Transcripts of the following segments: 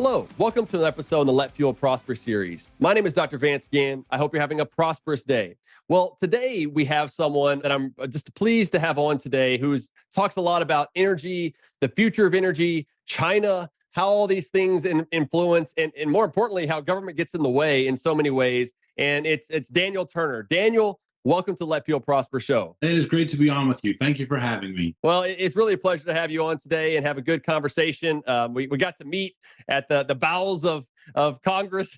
Hello, welcome to an episode in the Let Fuel Prosper series. My name is Dr. Vance Ginn. I hope you're having a prosperous day. Well, today we have someone that I'm just pleased to have on today who talks a lot about energy, the future of energy, China, how all these things influence, and more importantly, how government gets in the way in so many ways. And it's Daniel Turner. Daniel, welcome to the Let Fuel Prosper show. It is great to be on with you. Thank you for having me. Well, it's really a pleasure to have you on today and have a good conversation. We got to meet at the bowels of Congress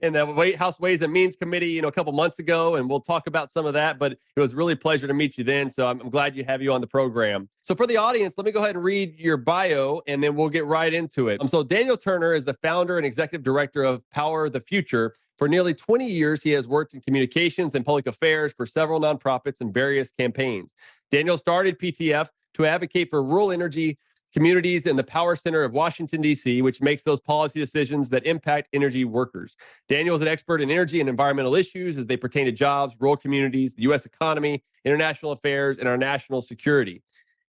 in the House Ways and Means Committee, a couple months ago, and we'll talk about some of that. But it was really a pleasure to meet you then. So I'm glad you have you on the program. So for the audience, let me go ahead and read your bio, and then we'll get right into it. So Daniel Turner is the founder and executive director of Power the Future. For nearly 20 years, he has worked in communications and public affairs for several nonprofits and various campaigns. Daniel started PTF to advocate for rural energy communities in the power center of Washington, D.C., which makes those policy decisions that impact energy workers. Daniel is an expert in energy and environmental issues as they pertain to jobs, rural communities, the U.S. economy, international affairs, and our national security.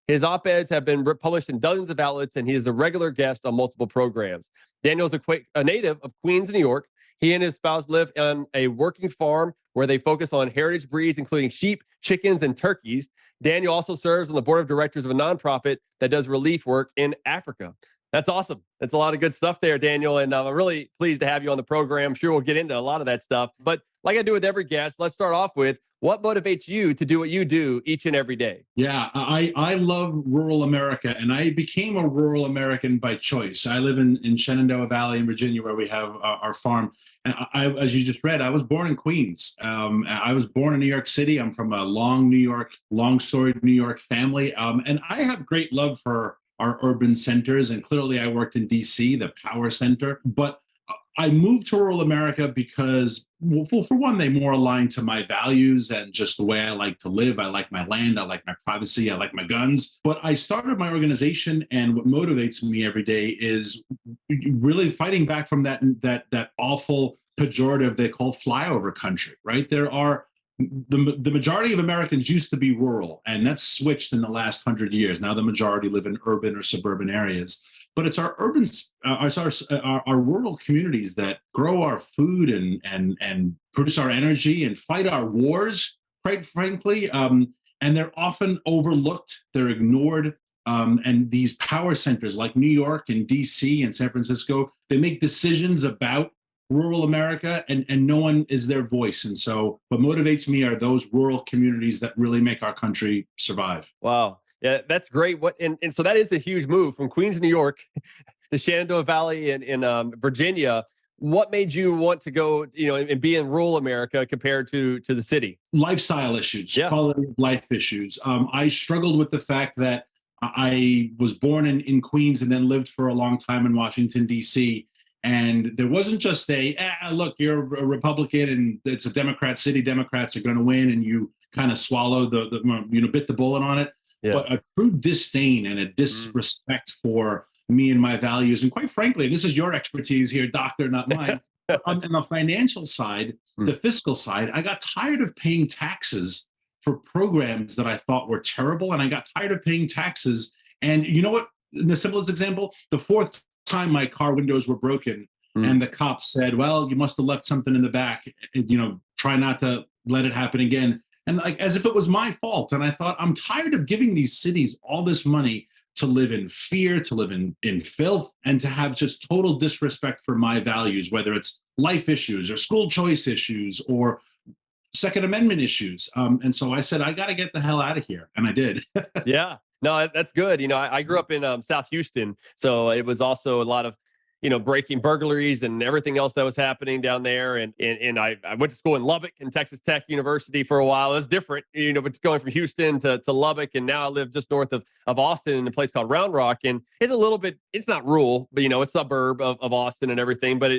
His op-eds have been published in dozens of outlets, and he is a regular guest on multiple programs. Daniel is a native of Queens, New York. He and his spouse live on a working farm where they focus on heritage breeds, including sheep, chickens, and turkeys. Daniel also serves on the board of directors of a nonprofit that does relief work in Africa. That's awesome. That's a lot of good stuff there, Daniel. And I'm really pleased to have you on the program. I'm sure we'll get into a lot of that stuff. But like I do with every guest, let's start off with what motivates you to do what you do each and every day? Yeah, I love rural America, and I became a rural American by choice. I live in Shenandoah Valley in Virginia, where we have our farm. And as you just read, I was born in Queens. I was born in New York City. I'm from a long-storied New York family. And I have great love for our urban centers. And clearly I worked in DC, the power center. But I moved to rural America because, well, for one, they more align to my values and just the way I like to live. I like my land, I like my privacy, I like my guns. But I started my organization, and what motivates me every day is really fighting back from that awful pejorative they call flyover country, right? There are the majority of Americans used to be rural, and that's switched in the last 100 years. Now the majority live in urban or suburban areas. But it's our urban, our rural communities that grow our food and produce our energy and fight our wars, quite frankly. And they're often overlooked, they're ignored. And these power centers like New York and DC and San Francisco, they make decisions about rural America, and no one is their voice. And so what motivates me are those rural communities that really make our country survive. Wow. Yeah, that's great. And so that is a huge move from Queens, New York to Shenandoah Valley in Virginia. What made you want to go, and be in rural America compared to the city? Lifestyle issues, quality of life issues. I struggled with the fact that I was born in Queens and then lived for a long time in Washington, D.C. And there wasn't just look, you're a Republican and it's a Democrat city, Democrats are going to win, and you kind of swallow bit the bullet on it. Yeah. But a true disdain and a disrespect for me and my values. And quite frankly, this is your expertise here, doctor, not mine. On the financial side, the fiscal side, I got tired of paying taxes for programs that I thought were terrible. And I got tired of paying taxes. And you know what? In the simplest example, the fourth time my car windows were broken and the cops said, well, you must have left something in the back, try not to let it happen again. And like, as if it was my fault. And I thought, I'm tired of giving these cities all this money to live in fear, to live in filth, and to have just total disrespect for my values, whether it's life issues or school choice issues or Second Amendment issues. And so I said, I got to get the hell out of here. And I did. Yeah, no, that's good. I grew up in South Houston. So it was also a lot of, breaking burglaries and everything else that was happening down there. And I went to school in Lubbock and Texas Tech University for a while. It was different, but going from Houston to Lubbock. And now I live just north of Austin in a place called Round Rock. And it's a little bit, it's not rural, but, a suburb of Austin and everything. But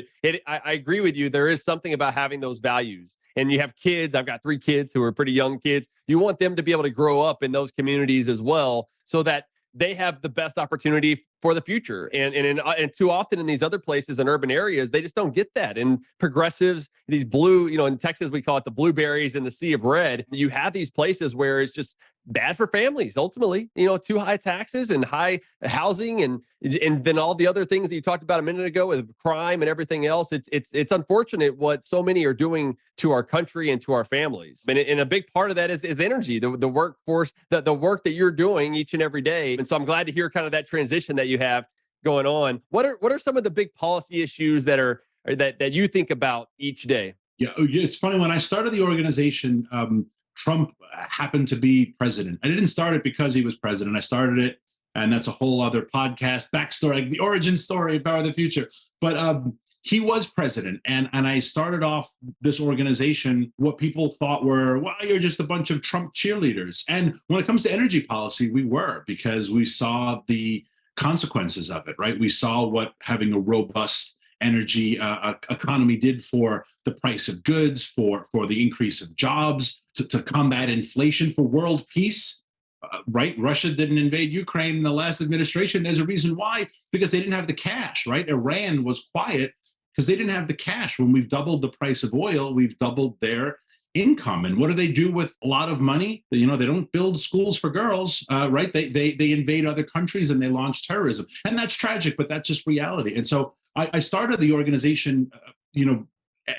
I agree with you. There is something about having those values. And you have kids. I've got 3 kids who are pretty young kids. You want them to be able to grow up in those communities as well, so that they have the best opportunity for the future. And too often in these other places in urban areas, they just don't get that. And progressives, these blue, in Texas, we call it the blueberries in the sea of red. You have these places where it's just bad for families ultimately. Too high taxes and high housing, and then all the other things that you talked about a minute ago with crime and everything else. It's unfortunate what so many are doing to our country and to our families. And a big part of that is energy, the workforce, the work that you're doing each and every day. And so I'm glad to hear kind of that transition that you have going on. What are some of the big policy issues that you think about each day? Yeah, it's funny. When I started the organization, Trump happened to be president. I didn't start it because he was president. I started it, and that's a whole other podcast backstory, like the origin story of Power of the Future. But he was president, and I started off this organization. What people thought were, well, you're just a bunch of Trump cheerleaders. And when it comes to energy policy, we were, because we saw the consequences of it. Right? We saw what having a robust energy economy did for the price of goods, for the increase of jobs, to combat inflation, for world peace. Right? Russia didn't invade Ukraine in the last administration. There's a reason why, because they didn't have the cash. Right? Iran was quiet because they didn't have the cash. When we've doubled the price of oil, we've doubled their income. And what do they do with a lot of money? They don't build schools for girls, right? They invade other countries and they launch terrorism, and that's tragic, but that's just reality. And so I started the organization,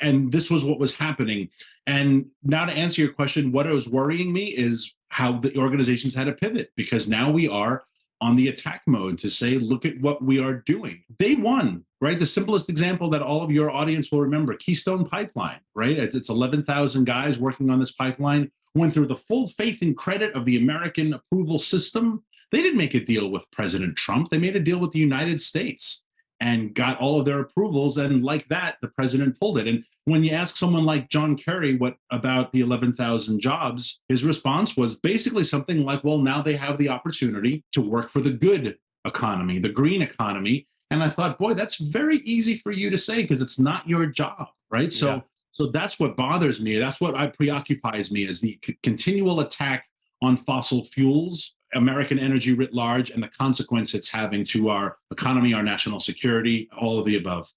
and this was what was happening. And now, to answer your question, what was worrying me is how the organizations had to pivot, because now we are on the attack mode to say, look at what we are doing. Day one, right? The simplest example that all of your audience will remember, Keystone Pipeline, right? It's 11,000 guys working on this pipeline, went through the full faith and credit of the American approval system. They didn't make a deal with President Trump. They made a deal with the United States and got all of their approvals. And like that, the president pulled it. And when you ask someone like John Kerry what about the 11,000 jobs, his response was basically something like, well, now they have the opportunity to work for the good economy, the green economy. And I thought, boy, that's very easy for you to say because it's not your job, right? Yeah. So that's what bothers me. That's what preoccupies me, is the continual attack on fossil fuels, American energy writ large, and the consequence it's having to our economy, our national security, all of the above.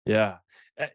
Yeah.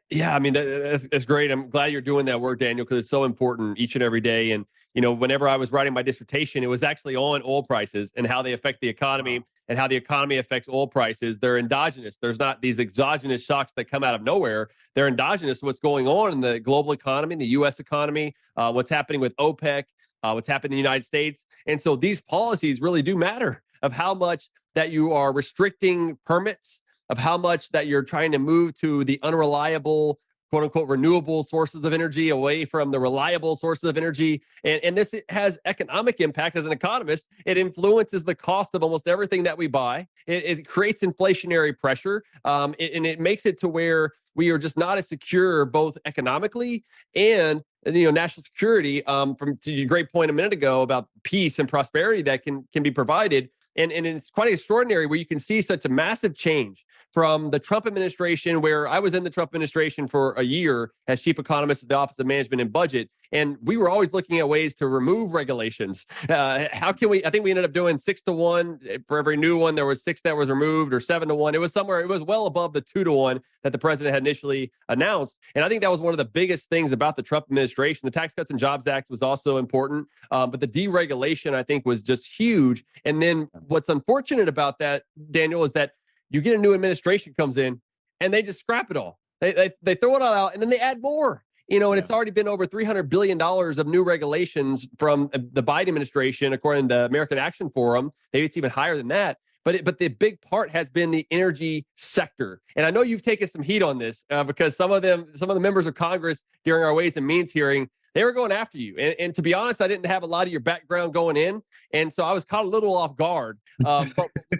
Yeah. I mean, that's great. I'm glad you're doing that work, Daniel, because it's so important each and every day. And, whenever I was writing my dissertation, it was actually on oil prices and how they affect the economy and how the economy affects oil prices. They're endogenous. There's not these exogenous shocks that come out of nowhere. They're endogenous. What's going on in the global economy, the U.S. economy, what's happening with OPEC, what's happening in the United States. And so these policies really do matter, of how much that you are restricting permits, of how much that you're trying to move to the unreliable, quote unquote, renewable sources of energy away from the reliable sources of energy. And this has economic impact. As an economist, it influences the cost of almost everything that we buy. It creates inflationary pressure, and it makes it to where we are just not as secure, both economically and national security. From to your great point a minute ago about peace and prosperity that can be provided. And it's quite extraordinary where you can see such a massive change from the Trump administration, where I was in the Trump administration for a year as chief economist of the Office of Management and Budget. And we were always looking at ways to remove regulations. How can we? I think we ended up doing 6-to-1 for every new one. There was 6 that was removed, or 7-to-1. It was somewhere. It was well above the 2-to-1 that the president had initially announced. And I think that was one of the biggest things about the Trump administration. The Tax Cuts and Jobs Act was also important, but the deregulation, I think, was just huge. And then what's unfortunate about that, Daniel, is that you get a new administration comes in and they just scrap it all. They throw it all out and then they add more. And it's already been over $300 billion of new regulations from the Biden administration, according to the American Action Forum. Maybe it's even higher than that. But the big part has been the energy sector. And I know you've taken some heat on this because some of the members of Congress during our Ways and Means hearing, they were going after you. And to be honest, I didn't have a lot of your background going in. And so I was caught a little off guard. But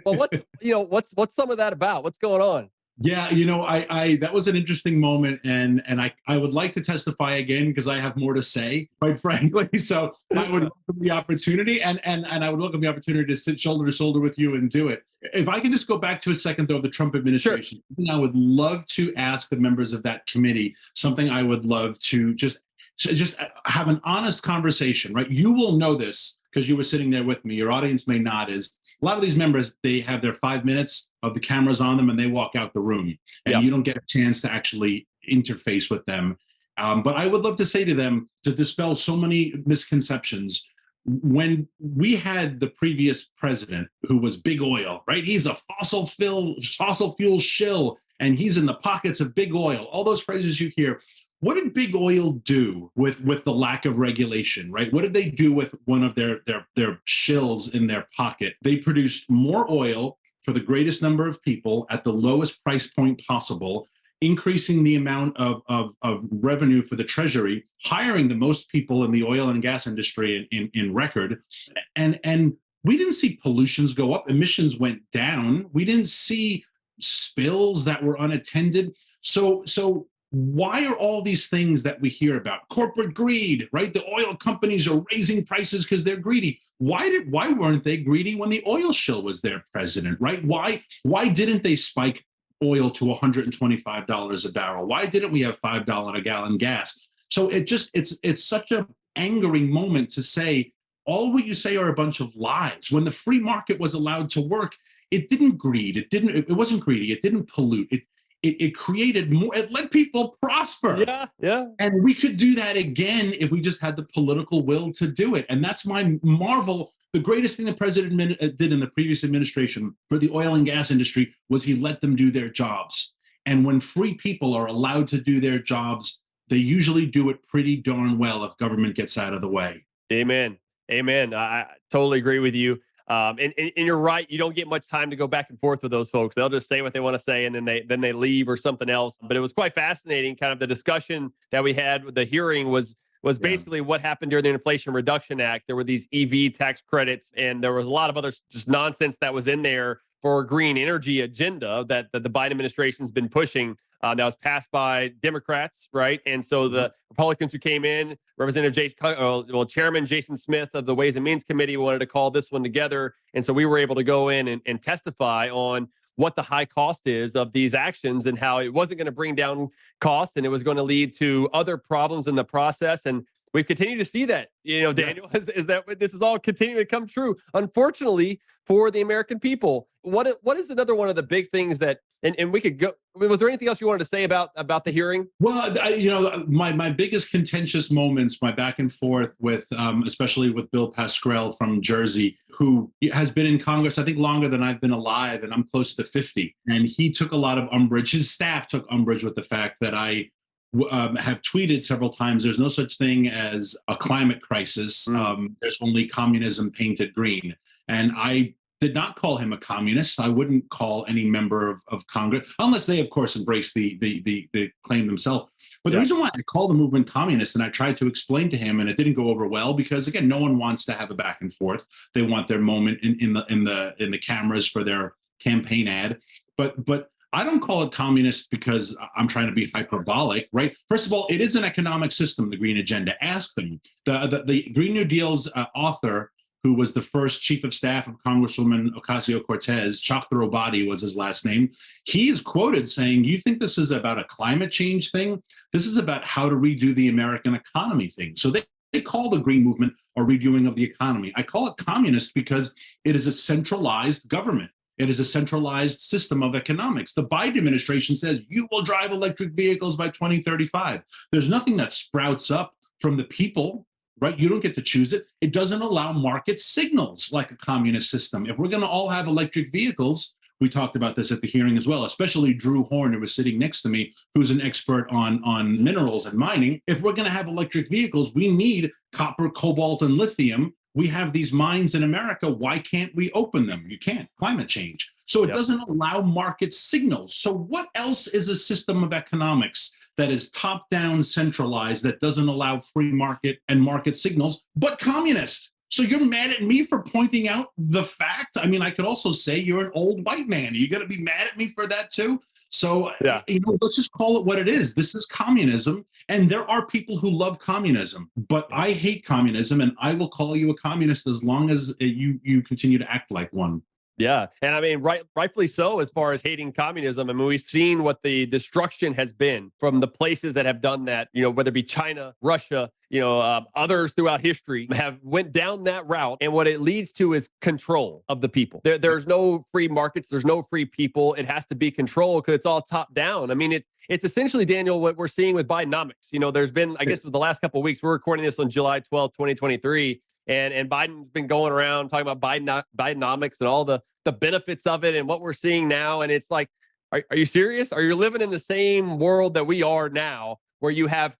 what's some of that about? What's going on? Yeah, I that was an interesting moment, and I would like to testify again because I have more to say, quite frankly. So I would welcome the opportunity, and I would welcome the opportunity to sit shoulder to shoulder with you and do it. If I can just go back to a second though, the Trump administration, Sure. something I would love to ask the members of that committee, something I would love to just have an honest conversation, right? You will know this because you were sitting there with me. Your audience may not. Is a lot of these members, they have their 5 minutes of the cameras on them and they walk out the room, and you don't get a chance to actually interface with them. But I would love to say to them, to dispel so many misconceptions, when we had the previous president who was big oil, right? He's a fossil fuel shill, and he's in the pockets of big oil. All those phrases you hear. What did big oil do with the lack of regulation, right? What did they do with one of their shills in their pocket? They produced more oil for the greatest number of people at the lowest price point possible, increasing the amount of revenue for the treasury, hiring the most people in the oil and gas industry in record. And we didn't see pollutions go up, emissions went down. We didn't see spills that were unattended. So why are all these things that we hear about corporate greed, right? The oil companies are raising prices because they're greedy. Why weren't they greedy when the oil shill was their president, right? Why didn't they spike oil to $125 a barrel? Why didn't we have $5 a gallon gas? So it's such a angering moment to say all what you say are a bunch of lies. When the free market was allowed to work, it didn't greed. It wasn't greedy. It didn't pollute. It created more. It let people prosper. Yeah, yeah. And we could do that again if we just had the political will to do it. And that's my marvel. The greatest thing the president did in the previous administration for the oil and gas industry was he let them do their jobs. And when free people are allowed to do their jobs, they usually do it pretty darn well if government gets out of the way. Amen. Amen. I totally agree with you. And you're right. You don't get much time to go back and forth with those folks. They'll just say what they want to say, and then they leave or something else. But it was quite fascinating. Kind of the discussion that we had with the hearing was basically what happened during the Inflation Reduction Act. There were these EV tax credits, and there was a lot of other just nonsense that was in there for a green energy agenda that the Biden administration's been pushing. That was passed by Democrats, right? And so the Republicans who came in, Chairman Jason Smith of the Ways and Means Committee wanted to call this one together. And so we were able to go in and testify on what the high cost is of these actions and how it wasn't going to bring down costs and it was going to lead to other problems in the process. And we've continued to see that, Daniel, is that this is all continuing to come true, unfortunately, for the American people. What is another one of the big things that, and we could go, was there anything else you wanted to say about the hearing? Well, my biggest contentious moments, my back and forth with, especially with Bill Pascrell from Jersey, who has been in Congress, I think, longer than I've been alive, and I'm close to 50. And he took a lot of umbrage. His staff took umbrage with the fact that I have tweeted several times, there's no such thing as a climate crisis. There's only communism painted green. And I did not call him a communist. I wouldn't call any member of Congress, unless they, of course, embrace the claim themselves. But the reason why I call the movement communist, and I tried to explain to him, and it didn't go over well, because again, no one wants to have a back and forth. They want their moment in the cameras for their campaign ad. But I don't call it communist because I'm trying to be hyperbolic, right? First of all, it is an economic system, the Green Agenda. Ask them. The Green New Deal's author, who was the first chief of staff of Congresswoman Ocasio-Cortez, Chakrabarti was his last name. He is quoted saying, "You think this is about a climate change thing? This is about how to redo the American economy thing." So they call the Green Movement a redoing of the economy. I call it communist because it is a centralized government. It is a centralized system of economics. The Biden administration says you will drive electric vehicles by 2035. There's nothing that sprouts up from the people, right? You don't get to choose it. It doesn't allow market signals like a communist system. If we're going to all have electric vehicles, we talked about this at the hearing as well, especially Drew Horn, who was sitting next to me, who's an expert on minerals and mining. If we're going to have electric vehicles, we need copper, cobalt, and lithium. We have these mines in America. Why can't we open them? You can't. Climate change. So it doesn't allow market signals. So what else is a system of economics that is top-down centralized, that doesn't allow free market and market signals, but communist? So you're mad at me for pointing out the fact? I mean, I could also say you're an old white man. Are you going to be mad at me for that too? So, let's just call it what it is. This is communism. And there are people who love communism, but I hate communism, and I will call you a communist as long as you continue to act like one. Yeah. And I mean, rightfully so, as far as hating communism. I mean, we've seen what the destruction has been from the places that have done that, whether it be China, Russia, others throughout history have went down that route. And what it leads to is control of the people. There's no free markets. There's no free people. It has to be control because it's all top down. I mean, it's essentially, Daniel, what we're seeing with Bidenomics. There's been, I guess, for the last couple of weeks, we're recording this on July 12th, 2023. And Biden's been going around talking about Bidenomics and all the benefits of it and what we're seeing now. And it's like, are you serious? Are you living in the same world that we are now, where you have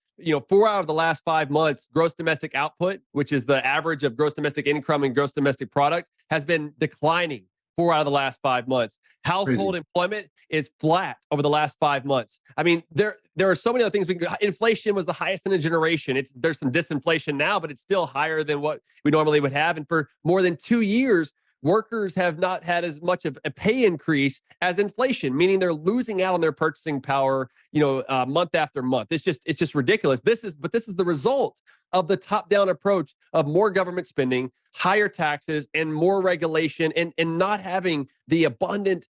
4 out of the last 5 months, gross domestic output, which is the average of gross domestic income and gross domestic product, has been declining 4 out of the last 5 months. Household Crazy. employment is flat over the last 5 months. I mean, there are so many other things. Inflation was the highest in a generation. There's some disinflation now, but it's still higher than what we normally would have. And for more than 2 years, workers have not had as much of a pay increase as inflation, meaning they're losing out on their purchasing power, month after month. It's just ridiculous. This is the result of the top-down approach of more government spending, higher taxes, and more regulation, and not having the abundant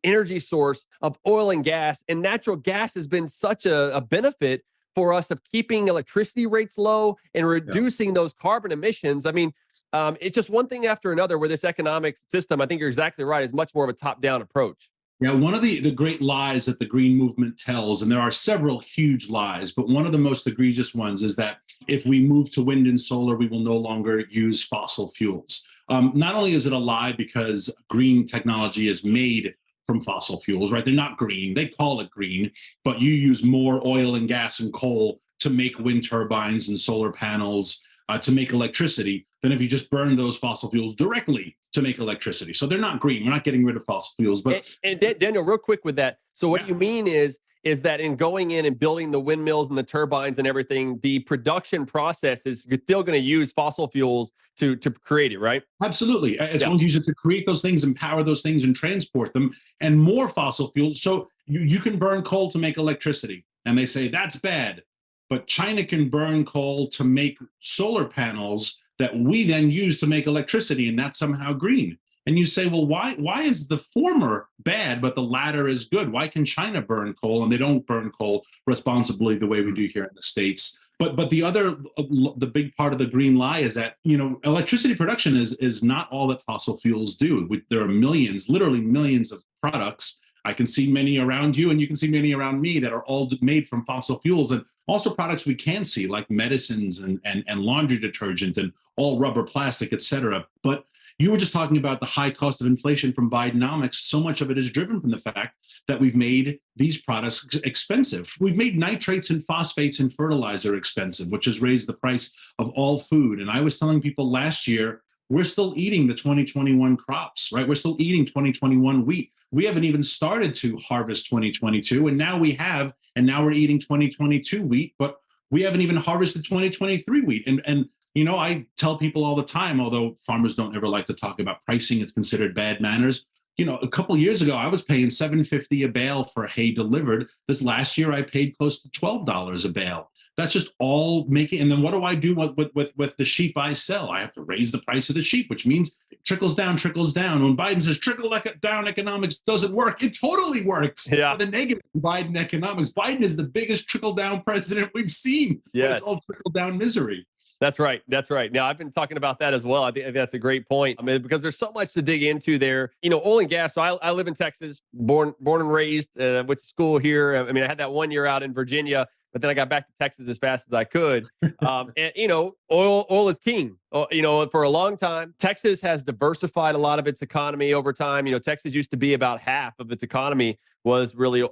energy source of oil and gas. And natural gas has been such a benefit for us of keeping electricity rates low and reducing those carbon emissions. I mean, it's just one thing after another where this economic system, I think you're exactly right, is much more of a top-down approach. Yeah, one of the great lies that the green movement tells, and there are several huge lies, but one of the most egregious ones is that if we move to wind and solar, we will no longer use fossil fuels. Not only is it a lie because green technology is made from fossil fuels, right? They're not green. They call it green, but you use more oil and gas and coal to make wind turbines and solar panels, to make electricity, than if you just burn those fossil fuels directly to make electricity. So they're not green. We're not getting rid of fossil fuels. But Daniel, real quick with that. So what you mean is that in going in and building the windmills and the turbines and everything, the production process is still going to use fossil fuels to create it, right? Absolutely. It's going to use it to create those things and power those things and transport them, and more fossil fuels. So you can burn coal to make electricity. And they say that's bad. But China can burn coal to make solar panels that we then use to make electricity, and that's somehow green. And you say, well, why is the former bad, but the latter is good? Why can China burn coal and they don't burn coal responsibly the way we do here in the States? But the big part of the green lie is that electricity production is not all that fossil fuels do. There are millions, literally millions of products. I can see many around you, and you can see many around me that are all made from fossil fuels, and also products we can see like medicines and laundry detergent and all rubber, plastic, etc. But you were just talking about the high cost of inflation from Bidenomics. So much of it is driven from the fact that we've made these products expensive. We've made nitrates and phosphates and fertilizer expensive, which has raised the price of all food. And I was telling people last year, we're still eating the 2021 crops, right? We're still eating 2021 wheat. We haven't even started to harvest 2022, and now we have, and now we're eating 2022 wheat, but we haven't even harvested 2023 wheat. And I tell people all the time, although farmers don't ever like to talk about pricing, it's considered bad manners. A couple of years ago, I was paying $7.50 a bale for hay delivered. This last year, I paid close to $12 a bale. That's just all making. And then what do I do with the sheep I sell? I have to raise the price of the sheep, which means it trickles down, trickles down. When Biden says trickle down economics doesn't work, it totally works. Yeah. For the negative Biden economics. Biden is the biggest trickle down president we've seen. Yes. It's all trickle down misery. That's right. That's right. Now, I've been talking about that as well. I think that's a great point. I mean, because there's so much to dig into there. Oil and gas. So I live in Texas, born and raised, went to school here. I mean, I had that 1 year out in Virginia, but then I got back to Texas as fast as I could. And oil is king. For a long time, Texas has diversified a lot of its economy over time. Texas used to be about half of its economy was really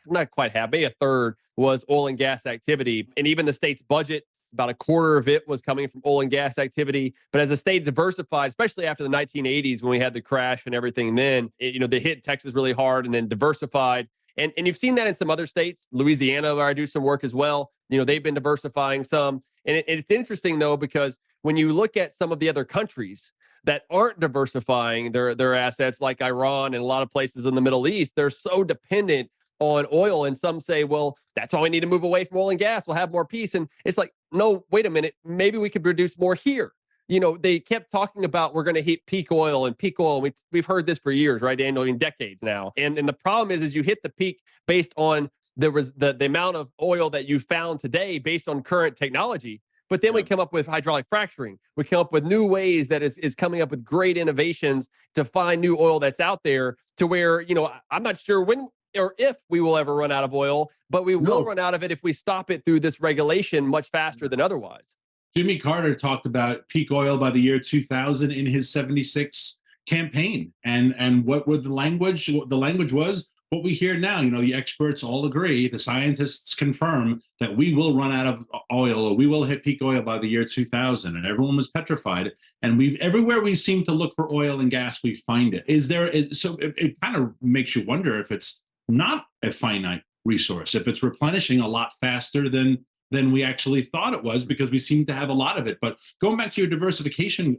not quite half, maybe a third was oil and gas activity. And even the state's budget, about a quarter of it was coming from oil and gas activity. But as the state diversified, especially after the 1980s when we had the crash and everything, then they hit Texas really hard and then diversified. And you've seen that in some other states, Louisiana, where I do some work as well. They've been diversifying some. And it's interesting, though, because when you look at some of the other countries that aren't diversifying their assets, like Iran and a lot of places in the Middle East, they're so dependent on oil. And some say, well, that's why we need to move away from oil and gas. We'll have more peace. And it's like, no, wait a minute. Maybe we could produce more here. They kept talking about we're going to hit peak oil and peak oil. We've heard this for years, right, Daniel? In decades now. And the problem is you hit the peak based on the amount of oil that you found today based on current technology. But then we come up with hydraulic fracturing. We come up with new ways that is coming up with great innovations to find new oil that's out there to where, I'm not sure when or if we will ever run out of oil, but we will run out of it if we stop it through this regulation much faster than otherwise. Jimmy Carter talked about peak oil by the year 2000 in his 76 campaign. And what the language? The language was what we hear now. The experts all agree, the scientists confirm that we will run out of oil, or we will hit peak oil by the year 2000. And everyone was petrified. And everywhere we seem to look for oil and gas, we find it. So it kind of makes you wonder if it's not a finite resource, if it's replenishing a lot faster than we actually thought it was, because we seem to have a lot of it. But going back to your diversification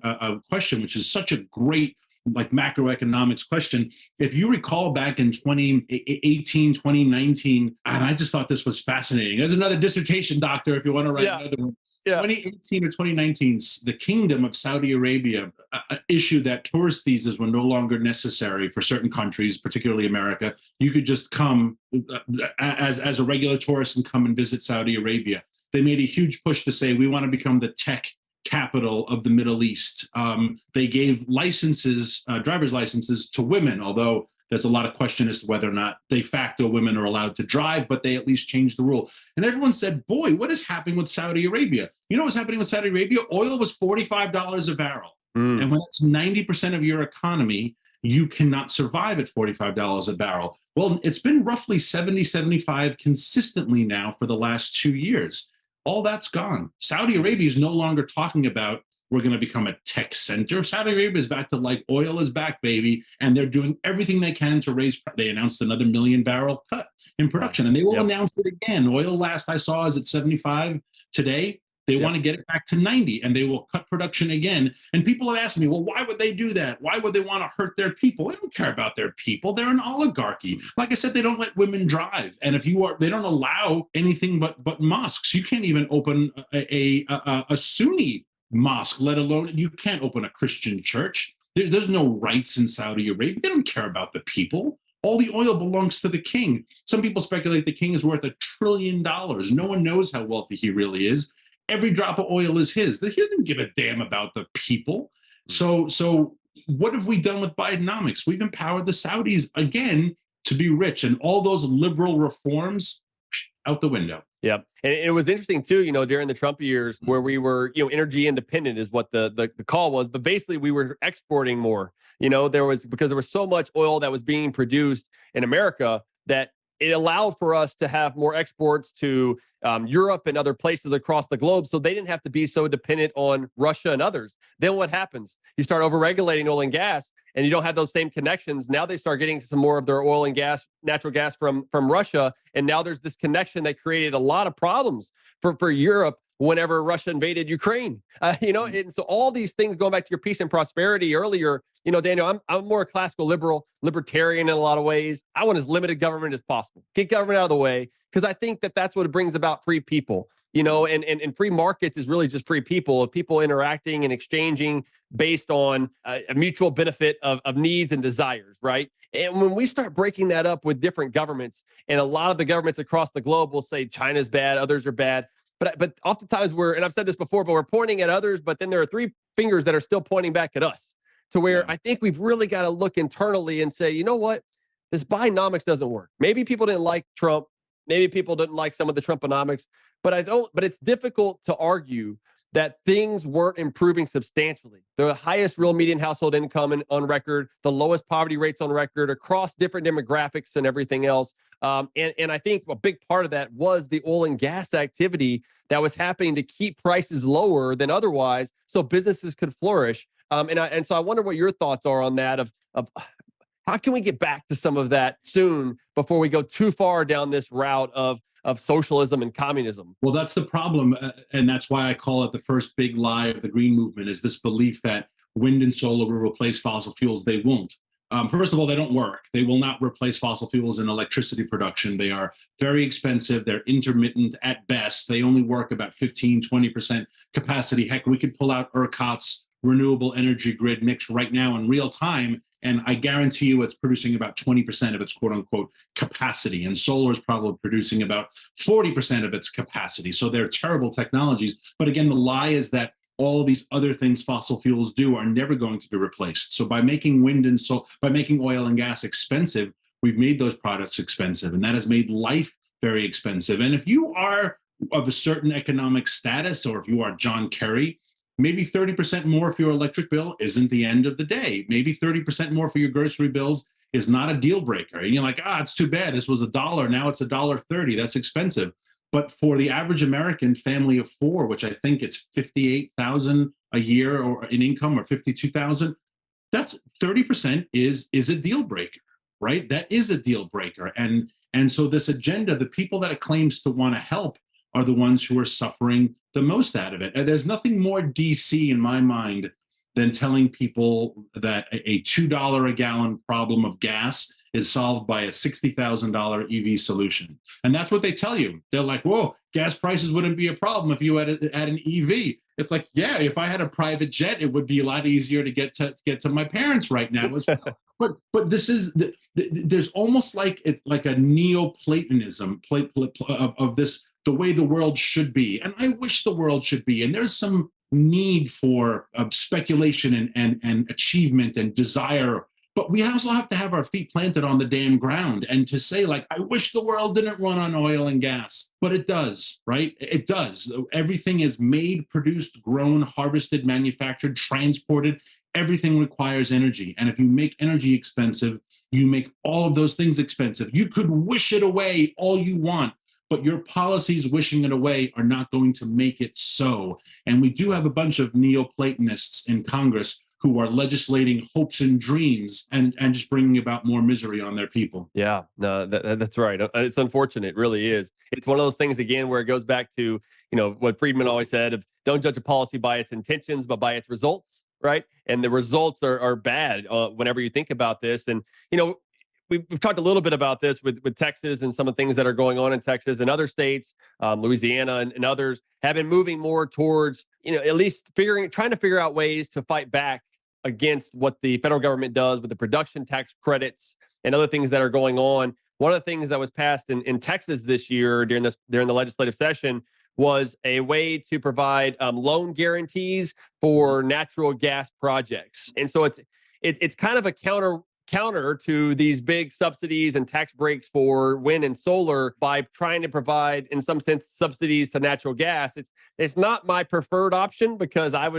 question, which is such a great macroeconomics question, if you recall back in 2018, 2019, and I just thought this was fascinating. There's another dissertation, doctor, if you want to write another one. Yeah. 2018 or 2019, the Kingdom of Saudi Arabia issued that tourist visas were no longer necessary for certain countries, particularly America. You could just come as a regular tourist and come and visit Saudi Arabia. They made a huge push to say, we want to become the tech capital of the Middle East. They gave licenses, driver's licenses, to women, although there's a lot of question as to whether or not de facto women are allowed to drive, but they at least changed the rule. And everyone said, boy, what is happening with Saudi Arabia? You know what's happening with Saudi Arabia? Oil was $45 a barrel. And when it's 90% of your economy, you cannot survive at $45 a barrel. Well, it's been roughly 70, 75 consistently now for the last 2 years. All that's gone. Saudi Arabia is no longer talking about, we're going to become a tech center. Saudi Arabia is back to oil is back, baby. And they're doing everything they can to raise. They announced another 1 million barrel cut in production, and they will announce it again. Oil last I saw is at 75 today. They want to get it back to 90, and they will cut production again. And people have asked me, well, why would they do that? Why would they want to hurt their people? They don't care about their people. They're an oligarchy. Like I said, they don't let women drive. And they don't allow anything but mosques. You can't even open a Sunni mosque, let alone, you can't open a Christian church. There's no rights in Saudi Arabia. They don't care about the people. All the oil belongs to the king. Some people speculate the king is worth $1 trillion. No one knows how wealthy he really is. Every drop of oil is his. He doesn't give a damn about the people. So what have we done with Bidenomics? We've empowered the Saudis again to be rich, and all those liberal reforms out the window. Yeah. And it was interesting too, during the Trump years where we were, energy independent is what the call was, but basically we were exporting more. Because there was so much oil that was being produced in America that it allowed for us to have more exports to Europe and other places across the globe, so they didn't have to be so dependent on Russia and others. Then what happens? You start overregulating oil and gas, and you don't have those same connections. Now they start getting some more of their oil and gas, natural gas from Russia, and now there's this connection that created a lot of problems for Europe whenever Russia invaded Ukraine. And so all these things, going back to your peace and prosperity earlier, Daniel, I'm more a classical libertarian in a lot of ways. I want as limited government as possible. Get government out of the way, because I think that's what it brings about free people. And free markets is really just free people, of people interacting and exchanging based on a mutual benefit of needs and desires, right? And when we start breaking that up with different governments, and a lot of the governments across the globe will say China's bad, others are bad. But oftentimes and I've said this before, but we're pointing at others, but then there are three fingers that are still pointing back at us, to where I think we've really got to look internally and say, you know what? This Bidenomics doesn't work. Maybe people didn't like Trump. Maybe people didn't like some of the Trumponomics, but it's difficult to argue that things weren't improving substantially. The highest real median household income on record, the lowest poverty rates on record across different demographics and everything else. And I think a big part of that was the oil and gas activity that was happening to keep prices lower than otherwise, so businesses could flourish. And so I wonder what your thoughts are on that, of how can we get back to some of that soon before we go too far down this route of socialism and communism? Well, that's the problem. And that's why I call it the first big lie of the green movement, is this belief that wind and solar will replace fossil fuels. They won't. First of all, they don't work. They will not replace fossil fuels in electricity production. They are very expensive. They're intermittent at best. They only work about 15, 20% capacity. Heck, we could pull out ERCOT's renewable energy grid mix right now in real time, and I guarantee you it's producing about 20% of its quote unquote capacity. And solar is probably producing about 40% of its capacity. So they're terrible technologies. But again, the lie is that all of these other things fossil fuels do are never going to be replaced. So by making by making oil and gas expensive, we've made those products expensive, and that has made life very expensive. And if you are of a certain economic status, or if you are John Kerry, maybe 30% more for your electric bill isn't the end of the day. Maybe 30% more for your grocery bills is not a deal breaker. And you're like, it's too bad. This was $1. Now it's $1.30. That's expensive. But for the average American family of four, which I think it's 58,000 a year or in income, or 52,000, that's 30% is a deal breaker, right? That is a deal breaker. And so this agenda, the people that it claims to want to help are the ones who are suffering the most out of it. And there's nothing more DC in my mind than telling people that a $2 a gallon problem of gas is solved by a $60,000 EV solution. And that's what they tell you. They're like, whoa, gas prices wouldn't be a problem if you had an EV. It's like, yeah, if I had a private jet, it would be a lot easier to get to my parents right now as well. But this is there's almost like it's like a Neoplatonism of this, the way the world should be, and I wish the world should be. And there's some need for speculation and achievement and desire, but we also have to have our feet planted on the damn ground and to say, like, I wish the world didn't run on oil and gas, but it does, right? It does. Everything is made, produced, grown, harvested, manufactured, transported. Everything requires energy. And if you make energy expensive, you make all of those things expensive. You could wish it away all you want, but your policies wishing it away are not going to make it so. And we do have a bunch of Neoplatonists in Congress who are legislating hopes and dreams and just bringing about more misery on their people. Yeah, no, that's right. It's unfortunate, it really is. It's one of those things again where it goes back to, what Friedman always said of, don't judge a policy by its intentions, but by its results, right? And the results are bad whenever you think about this. And we've talked a little bit about this with Texas and some of the things that are going on in Texas and other states, Louisiana and others have been moving more towards, at least trying to figure out ways to fight back against what the federal government does with the production tax credits and other things that are going on. One of the things that was passed in Texas this year during the legislative session was a way to provide loan guarantees for natural gas projects. And so it's kind of a counter to these big subsidies and tax breaks for wind and solar by trying to provide, in some sense, subsidies to natural gas. It's not my preferred option because I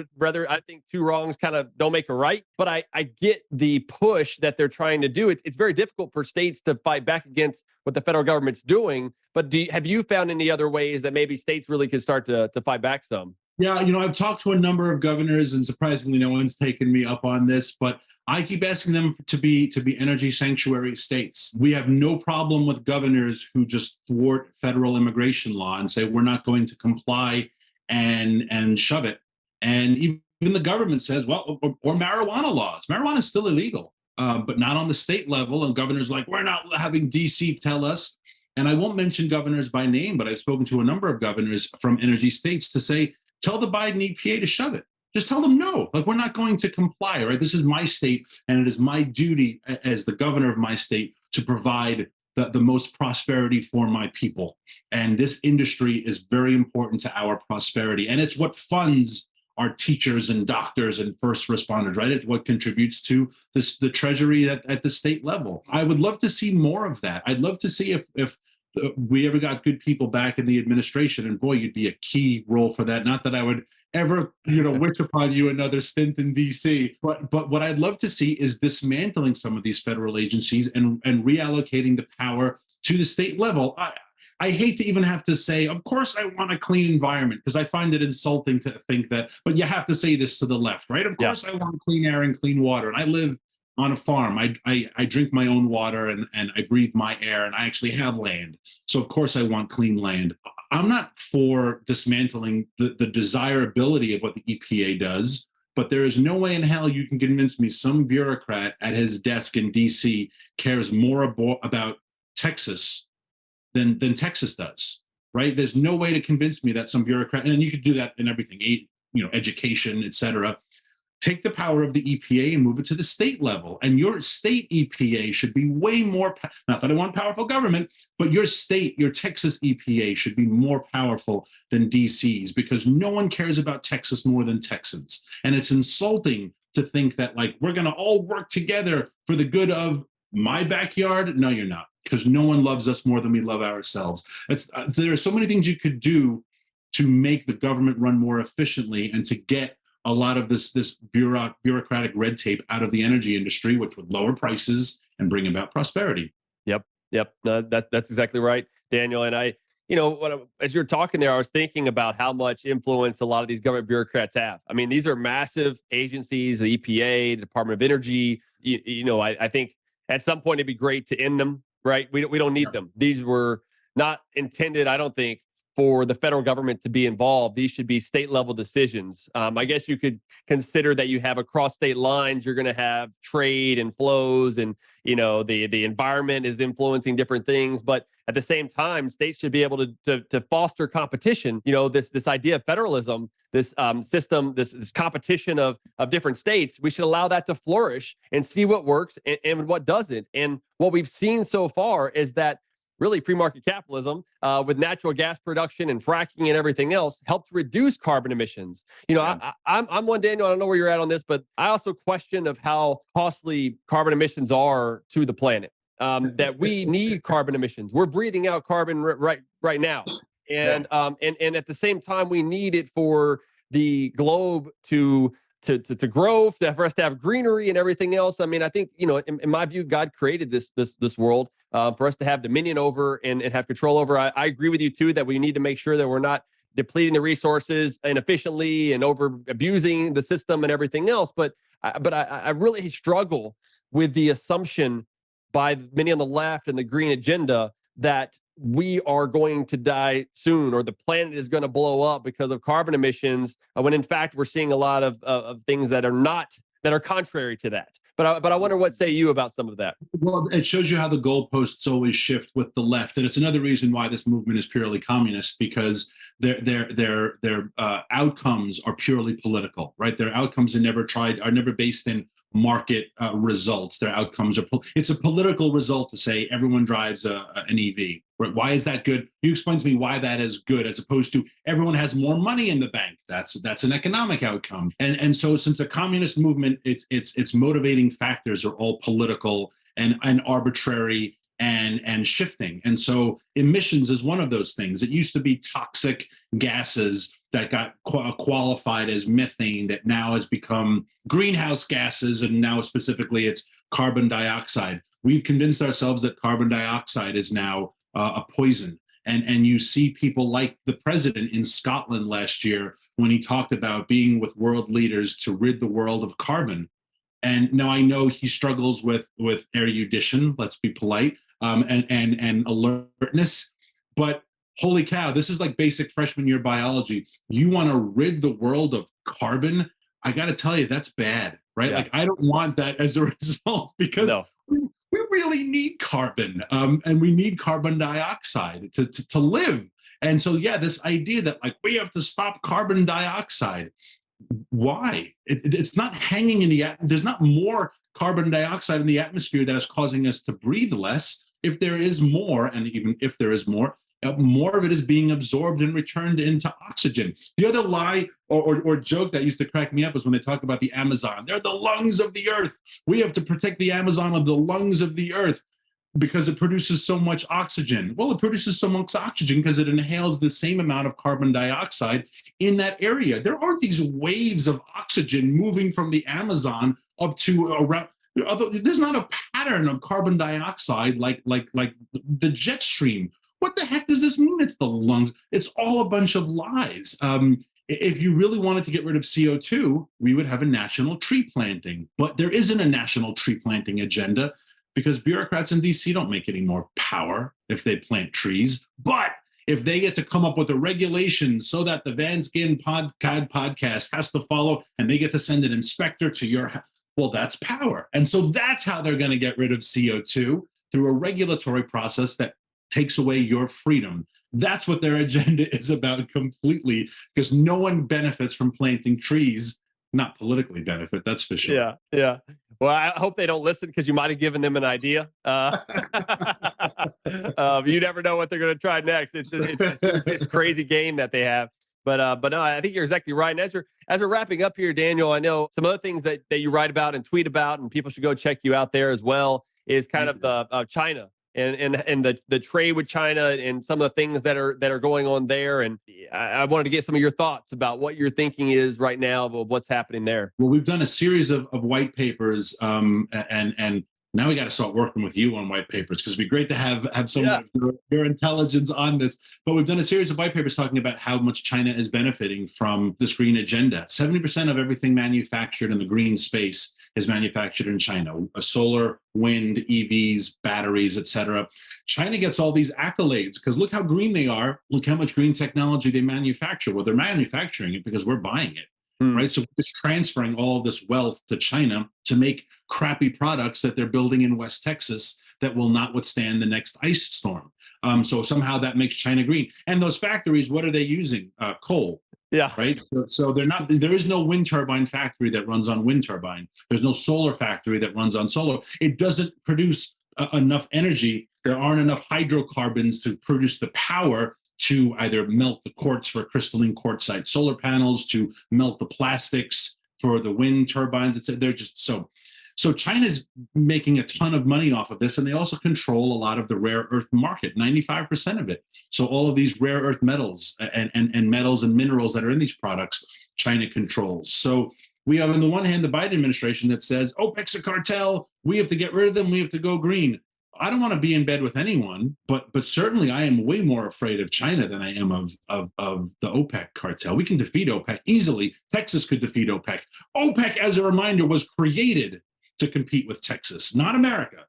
think two wrongs kind of don't make a right, but I get the push that they're trying to do. It's very difficult for states to fight back against what the federal government's doing. But have you found any other ways that maybe states really could start to fight back some? Yeah, I've talked to a number of governors, and surprisingly, no one's taken me up on this, but I keep asking them to be energy sanctuary states. We have no problem with governors who just thwart federal immigration law and say we're not going to comply and shove it. And even the government says, well, or marijuana laws. Marijuana is still illegal, but not on the state level. And governors like, we're not having DC tell us. And I won't mention governors by name, but I've spoken to a number of governors from energy states to say, tell the Biden EPA to shove it. Just tell them no, like, we're not going to comply, right? This is my state, and it is my duty as the governor of my state to provide the most prosperity for my people. And this industry is very important to our prosperity. And it's what funds our teachers and doctors and first responders, right? It's what contributes to the treasury at the state level. I would love to see more of that. I'd love to see if we ever got good people back in the administration, and boy, you'd be a key role for that. Not that I would ever, wish upon you another stint in DC, but what I'd love to see is dismantling some of these federal agencies and reallocating the power to the state level. I hate to even have to say, of course, I want a clean environment, because I find it insulting to think that, but you have to say this to the left, right? Of course, I want clean air and clean water. And I live on a farm. I drink my own water and I breathe my air, and I actually have land. So of course I want clean land. I'm not for dismantling the desirability of what the EPA does, but there is no way in hell you can convince me some bureaucrat at his desk in DC cares more about Texas than Texas does, right? There's no way to convince me that some bureaucrat, and you could do that in everything, education, et cetera. Take the power of the EPA and move it to the state level. And your state EPA should be way more, not that I want powerful government, but your Texas EPA should be more powerful than DC's, because no one cares about Texas more than Texans. And it's insulting to think that, like, we're going to all work together for the good of my backyard. No, you're not. because no one loves us more than we love ourselves. There are so many things you could do to make the government run more efficiently and to get a lot of this bureaucratic red tape out of the energy industry, which would lower prices and bring about prosperity. Yep. Yep. That's exactly right, Daniel. And as you were talking there, I was thinking about how much influence a lot of these government bureaucrats have. I mean, these are massive agencies, the EPA, the Department of Energy. I think at some point it'd be great to end them, right? We don't need them. These were not intended, I don't think, for the federal government to be involved. These should be state level decisions. I guess you could consider that you have across state lines, you're going to have trade and flows, and the environment is influencing different things. But at the same time, states should be able to foster competition. This idea of federalism, this system, this competition of different states, we should allow that to flourish and see what works and what doesn't. And what we've seen so far is that really free market capitalism with natural gas production and fracking and everything else helped reduce carbon emissions. I'm one, Daniel, I don't know where you're at on this, but I also question of how costly carbon emissions are to the planet. That we need carbon emissions. We're breathing out carbon right now. And at the same time, we need it for the globe to grow, for us to have greenery and everything else. I mean, I think, in my view, God created this world for us to have dominion over and have control over. I agree with you too, that we need to make sure that we're not depleting the resources inefficiently and over abusing the system and everything else. But I really struggle with the assumption by many on the left and the green agenda that we are going to die soon or the planet is going to blow up because of carbon emissions, when in fact we're seeing a lot of things that are contrary to that. But I wonder what say you about some of that. Well, it shows you how the goalposts always shift with the left, and it's another reason why this movement is purely communist, because their outcomes are purely political, right? Their outcomes are never based in market results. Their outcomes it's a political result to say everyone drives an EV. Right? Why is that good? You explain to me why that is good, as opposed to everyone has more money in the bank. That's an economic outcome. And so since a communist movement, its motivating factors are all political and arbitrary and shifting. And so emissions is one of those things. It used to be toxic gases that got qualified as methane, that now has become greenhouse gases, and now specifically it's carbon dioxide. We've convinced ourselves that carbon dioxide is now a poison. And you see people like the president in Scotland last year, when he talked about being with world leaders to rid the world of carbon. And now I know he struggles with erudition, let's be polite, and alertness. But holy cow, this is like basic freshman year biology. You want to rid the world of carbon? I got to tell you, that's bad, right? Yeah. Like, I don't want that as a result, because we really need carbon, and we need carbon dioxide to live. And so, this idea that like we have to stop carbon dioxide, why? It's not hanging in the atmosphere. There's not more carbon dioxide in the atmosphere that is causing us to breathe less. If there is more, and even if there is more of it is being absorbed and returned into oxygen. The other lie or joke that used to crack me up is when they talk about the Amazon. They're the lungs of the earth. We have to protect the Amazon of the lungs of the earth because it produces so much oxygen. Well, it produces so much oxygen because it inhales the same amount of carbon dioxide in that area. There aren't these waves of oxygen moving from the Amazon up to around. There's not a pattern of carbon dioxide like the jet stream. What the heck does this mean? It's the lungs. It's all a bunch of lies. If you really wanted to get rid of CO2, we would have a national tree planting. But there isn't a national tree planting agenda, because bureaucrats in DC don't make any more power if they plant trees. But if they get to come up with a regulation so that the Vance Ginn podcast has to follow, and they get to send an inspector to your house, well, that's power. And so that's how they're going to get rid of CO2, through a regulatory process that takes away your freedom. That's what their agenda is about completely, because no one benefits from planting trees. Not politically benefit, that's for sure. Yeah. Well, I hope they don't listen, because you might have given them an idea. You never know what they're going to try next. It's crazy game that they have. But no, I think you're exactly right. And as we're wrapping up here, Daniel, I know some other things that you write about and tweet about, and people should go check you out there as well, is kind of the China and the trade with China and some of the things that are going on there. And I wanted to get some of your thoughts about what your thinking is right now of what's happening there. Well, we've done a series of white papers, and now we got to start working with you on white papers, because it'd be great to have some Yeah. of your intelligence on this. But we've done a series of white papers talking about how much China is benefiting from this green agenda. 70% of everything manufactured in the green space is manufactured in China. Solar, wind, EVs, batteries, etc. China gets all these accolades because look how green they are. Look how much green technology they manufacture. Well, they're manufacturing it because we're buying it. Right. So just transferring all of this wealth to China to make crappy products that they're building in West Texas that will not withstand the next ice storm. So somehow that makes China green. And those factories, what are they using? Coal. Yeah. Right. So they're not, there is no wind turbine factory that runs on wind turbine. There's no solar factory that runs on solar. It doesn't produce enough energy. There aren't enough hydrocarbons to produce the power to either melt the quartz for crystalline quartzite solar panels, to melt the plastics for the wind turbines. They're just so China's making a ton of money off of this, and they also control a lot of the rare earth market, 95% of it. So all of these rare earth metals and metals and minerals that are in these products, China controls. So we have on the one hand the Biden administration that says OPEC's a cartel, we have to get rid of them, we have to go green. I don't want to be in bed with anyone, but certainly I am way more afraid of China than I am of the OPEC cartel. We can defeat OPEC easily. Texas could defeat OPEC. OPEC, as a reminder, was created to compete with Texas, not America.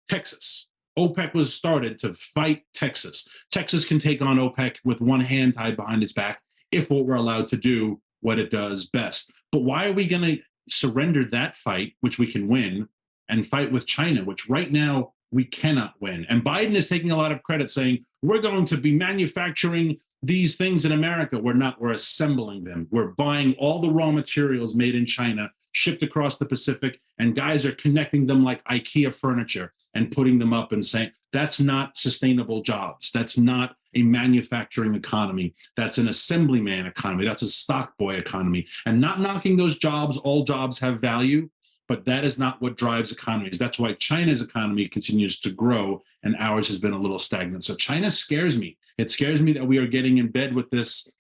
Texas. OPEC was started to fight Texas. Texas can take on OPEC with one hand tied behind its back if what we're allowed to do what it does best. But why are we going to surrender that fight, which we can win, and fight with China, which right now we cannot win? And Biden is taking a lot of credit saying, we're going to be manufacturing these things in America. We're not, we're assembling them. We're buying all the raw materials made in China, shipped across the Pacific, and guys are connecting them like IKEA furniture and putting them up and saying, that's not sustainable jobs. That's not a manufacturing economy. That's an assemblyman economy. That's a stock boy economy. And not knocking those jobs, all jobs have value, but that is not what drives economies. That's why China's economy continues to grow and ours has been a little stagnant. So China scares me. It scares me that we are getting in bed with this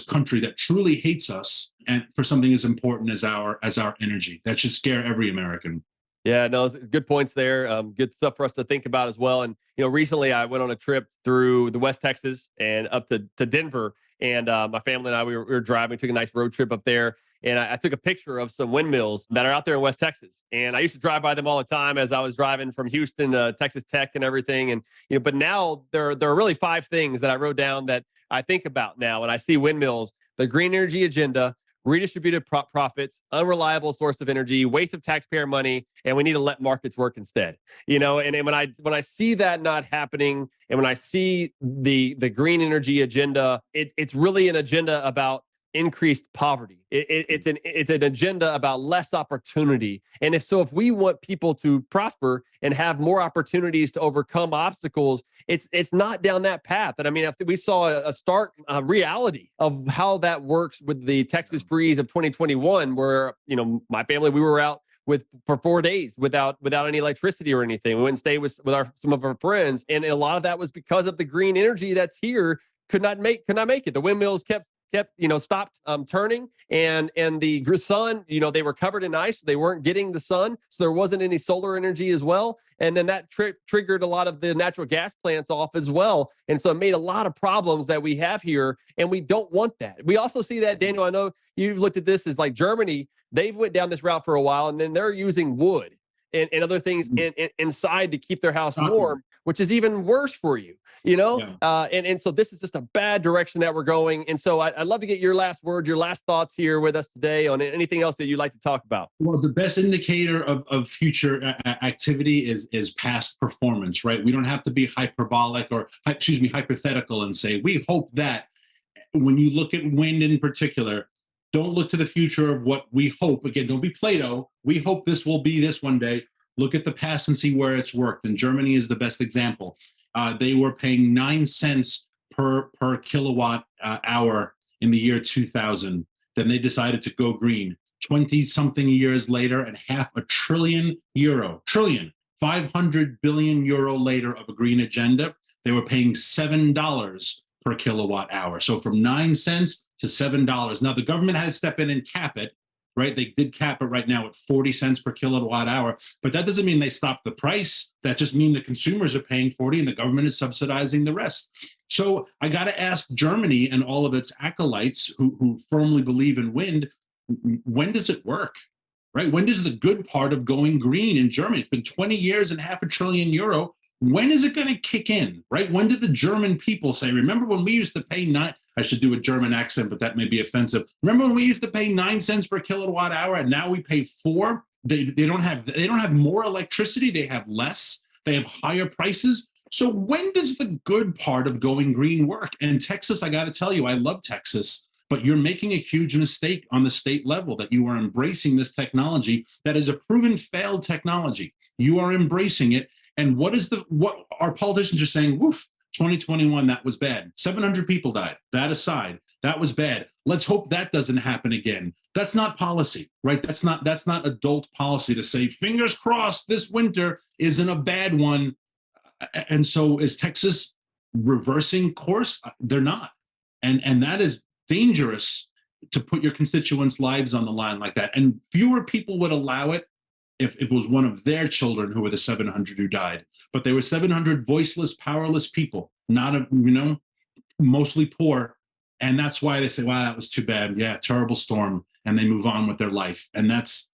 country that truly hates us, and for something as important as our energy. That should scare every American. Yeah, no, it's good points there. Good stuff for us to think about as well. And recently I went on a trip through the West Texas and up to Denver, and my family and I we were driving, took a nice road trip up there, and I took a picture of some windmills that are out there in West Texas. And I used to drive by them all the time as I was driving from Houston to Texas Tech and everything. And but now there are really 5 things that I wrote down that I think about now when I see windmills: the green energy agenda, redistributed profits, unreliable source of energy, waste of taxpayer money, and we need to let markets work instead. And when I see that not happening, and when I see the green energy agenda, it's really an agenda about increased poverty. It's an agenda about less opportunity. And if we want people to prosper and have more opportunities to overcome obstacles, it's not down that path. And I mean, we saw a stark reality of how that works with the Texas freeze of 2021, where my family, we were out for 4 days without any electricity or anything. We went and stayed with some of our friends, and a lot of that was because of the green energy that's here could not make it. The windmills kept stopped turning, and the sun, they were covered in ice, so they weren't getting the sun, so there wasn't any solar energy as well. And then that triggered a lot of the natural gas plants off as well, and so it made a lot of problems that we have here, and we don't want that. We also see that, Daniel, I know you've looked at this, as like Germany, they've went down this route for a while, and then they're using wood and other things inside to keep their house warm, which is even worse for you. And so this is just a bad direction that we're going. And so I'd love to get your last words, your last thoughts here with us today on anything else that you'd like to talk about. Well, the best indicator of future activity is past performance, right? We don't have to be hyperbolic or hypothetical and say, we hope that. When you look at wind in particular, don't look to the future of what we hope. Again, don't be Plato. We hope this will be this one day. Look at the past and see where it's worked. And Germany is the best example. They were paying 9 cents per kilowatt hour in the year 2000. Then they decided to go green. 20 something years later, and €500 billion 500 billion euro later of a green agenda, they were paying $7 per kilowatt hour. So from 9 cents to $7. Now the government had to step in and cap it, right? They did cap it right now at 40 cents per kilowatt hour, but that doesn't mean they stopped the price. That just means the consumers are paying 40 and the government is subsidizing the rest. So I got to ask Germany and all of its acolytes who firmly believe in wind, when does it work? Right? When does the good part of going green in Germany? It's been 20 years and half a trillion euro. When is it going to kick in? Right? When did the German people say, remember when we used to pay nine? I should do a German accent, but that may be offensive. Remember when we used to pay 9 cents per kilowatt hour and now we pay 4? They don't have more electricity, they have less, they have higher prices. So when does the good part of going green work? And Texas, I got to tell you, I love Texas, but you're making a huge mistake on the state level that you are embracing this technology that is a proven failed technology. You are embracing it. And what our politicians are saying, woof, 2021, that was bad. 700 people died. That aside, that was bad. Let's hope that doesn't happen again. That's not policy, right? That's not adult policy to say, fingers crossed, this winter isn't a bad one. And so is Texas reversing course? They're not. And that is dangerous to put your constituents' lives on the line like that. And fewer people would allow it if it was one of their children who were the 700 who died. But there were 700 voiceless, powerless people, mostly poor. And that's why they say, wow, that was too bad. Yeah, terrible storm. And they move on with their life. And that's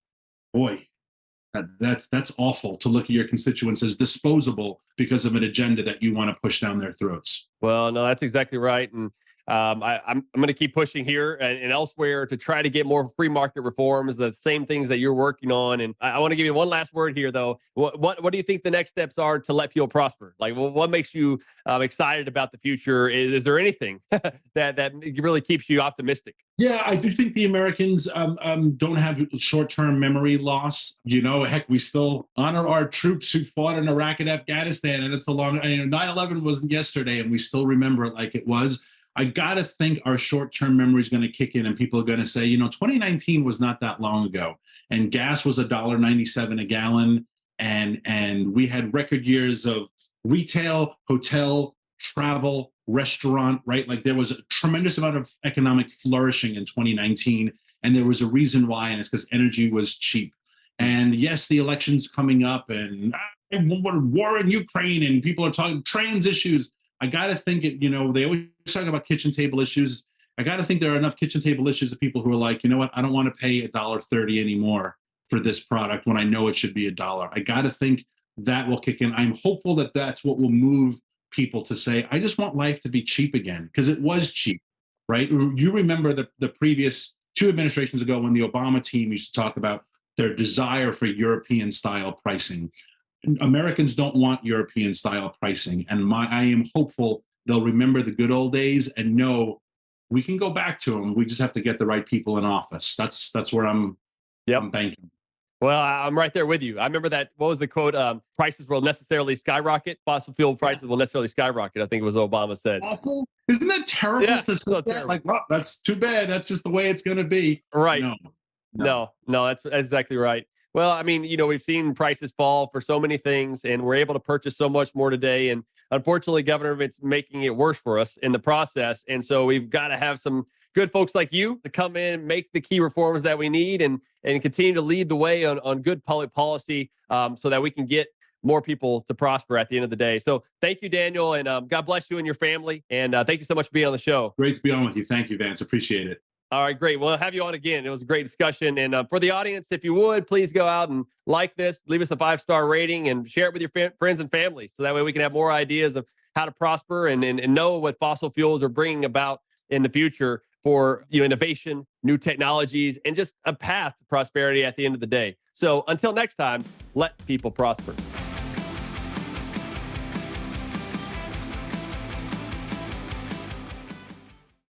awful to look at your constituents as disposable because of an agenda that you want to push down their throats. Well, no, that's exactly right. And I'm going to keep pushing here and elsewhere to try to get more free market reforms, the same things that you're working on. And I want to give you one last word here, though. What do you think the next steps are to let people prosper? Like, what makes you excited about the future? Is there anything that really keeps you optimistic? Yeah, I do think the Americans don't have short-term memory loss. Heck, we still honor our troops who fought in Iraq and Afghanistan, and it's a long. 9/11 wasn't yesterday, and we still remember it like it was. I gotta think our short-term memory is going to kick in, and people are going to say, 2019 was not that long ago, and gas was $1.97 a gallon, and we had record years of retail, hotel, travel, restaurant, right? Like there was a tremendous amount of economic flourishing in 2019, and there was a reason why, and it's because energy was cheap. And yes, the election's coming up, and war in Ukraine, and people are talking trans issues. I got to think they always talk about kitchen table issues. I got to think there are enough kitchen table issues of people who are like, you know what, I don't want to pay $1.30 anymore for this product when I know it should be $1. I got to think that will kick in. I'm hopeful that that's what will move people to say, I just want life to be cheap again, because it was cheap, right? You remember the previous 2 administrations ago when the Obama team used to talk about their desire for European style pricing. Americans don't want European style pricing. And I am hopeful they'll remember the good old days and know we can go back to them. We just have to get the right people in office. That's where I'm thinking. Well, I'm right there with you. I remember that. What was the quote? Prices will necessarily skyrocket. Fossil fuel prices will necessarily skyrocket. I think it was what Obama said. Awful. Isn't that terrible to say so that? terrible. Like, well, that's too bad. That's just the way it's going to be. Right. No, that's exactly right. Well, I mean, we've seen prices fall for so many things, and we're able to purchase so much more today. And unfortunately, government's making it worse for us in the process. And so we've got to have some good folks like you to come in, make the key reforms that we need, and continue to lead the way on good public policy, so that we can get more people to prosper at the end of the day. So thank you, Daniel, and God bless you and your family. And thank you so much for being on the show. Great to be on with you. Thank you, Vance. Appreciate it. All right, great. We'll have you on again. It was a great discussion. And for the audience, if you would, please go out and like this, leave us a 5-star rating, and share it with your friends and family. So that way we can have more ideas of how to prosper and know what fossil fuels are bringing about in the future for innovation, new technologies, and just a path to prosperity at the end of the day. So until next time, let people prosper.